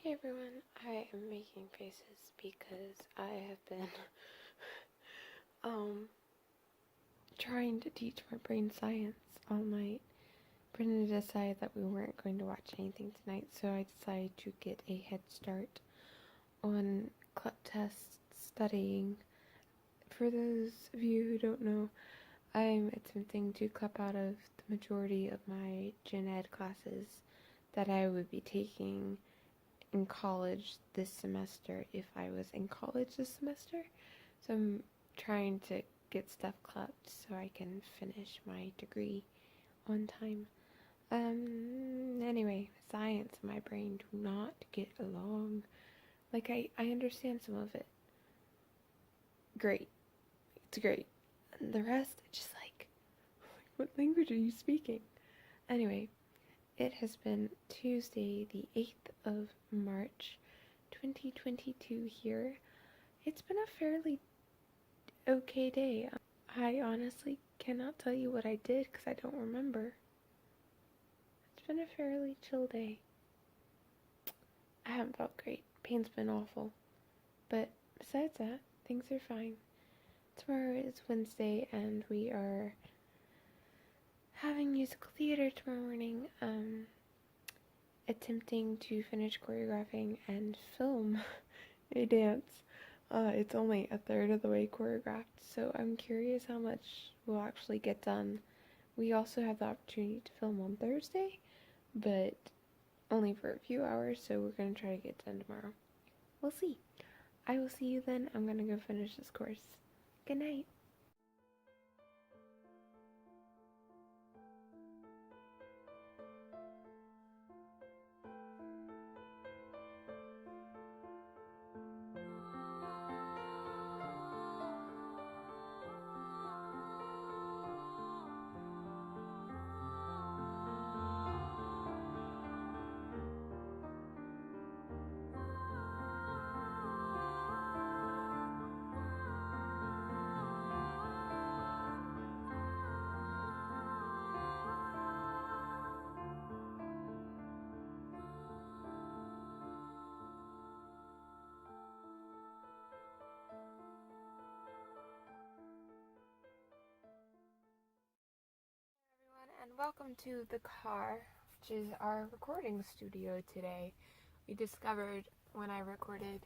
Hey everyone, I am making faces because I have been trying to teach my brain science all night. Brendan decided that we weren't going to watch anything tonight, so I decided to get a head start on CLEP test studying. For those of you who don't know, I'm attempting to CLEP out of the majority of my gen ed classes that I would be taking in college this semester if I was in college this semester. So I'm trying to get stuff clept so I can finish my degree on time. Anyway, science and my brain do not get along. Like, I understand some of it. Great. It's great. And the rest, it's just like, what language are you speaking? Anyway, it has been Tuesday, the 8th of March, 2022 here. It's been a fairly okay day. I honestly cannot tell you what I did because I don't remember. It's been a fairly chill day. I haven't felt great. Pain's been awful. But besides that, things are fine. Tomorrow is Wednesday and we are having musical theater tomorrow morning. Attempting to finish choreographing and film a dance. It's only a third of the way choreographed, so I'm curious how much will actually get done. We also have the opportunity to film on Thursday, but only for a few hours, so we're going to try to get done tomorrow. We'll see. I will see you then. I'm going to go finish this course. Good night. And welcome to the car, which is our recording studio today. We discovered when I recorded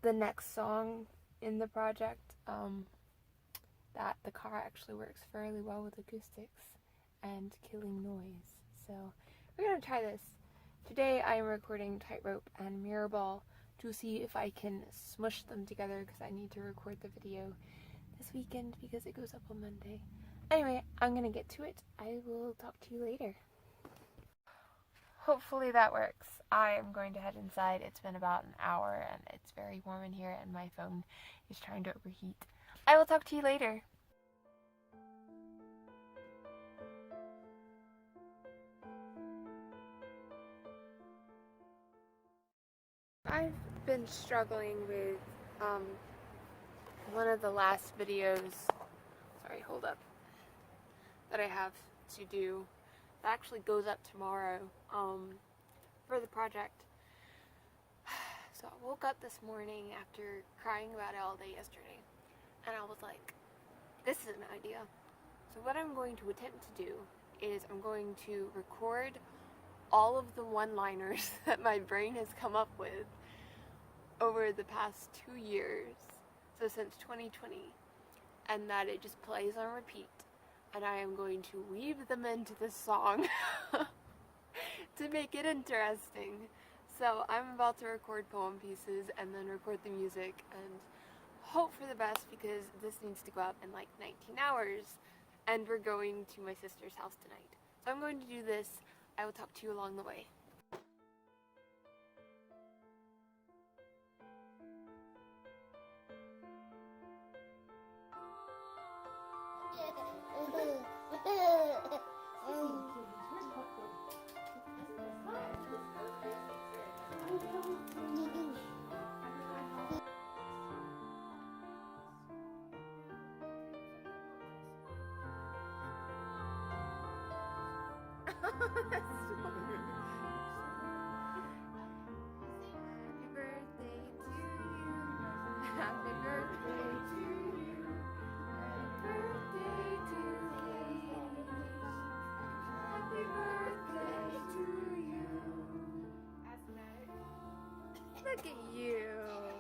the next song in the project that the car actually works fairly well with acoustics and killing noise. So we're going to try this. Today I am recording Tightrope and Mirrorball to see if I can smush them together because I need to record the video this weekend because it goes up on Monday. Anyway, I'm gonna get to it. I will talk to you later. Hopefully that works. I am going to head inside. It's been about an hour and it's very warm in here and my phone is trying to overheat. I will talk to you later. I've been struggling with one of the last videos, sorry, hold up, that I have to do. That actually goes up tomorrow for the project. So I woke up this morning after crying about it all day yesterday and I was like, this is an idea. So what I'm going to attempt to do is I'm going to record all of the one-liners that my brain has come up with over the past 2 years, so since 2020, and that it just plays on repeat. And I am going to weave them into this song to make it interesting. So I'm about to record poem pieces and then record the music and hope for the best because this needs to go up in like 19 hours and we're going to my sister's house tonight. So I'm going to do this. I will talk to you along the way. Look at you.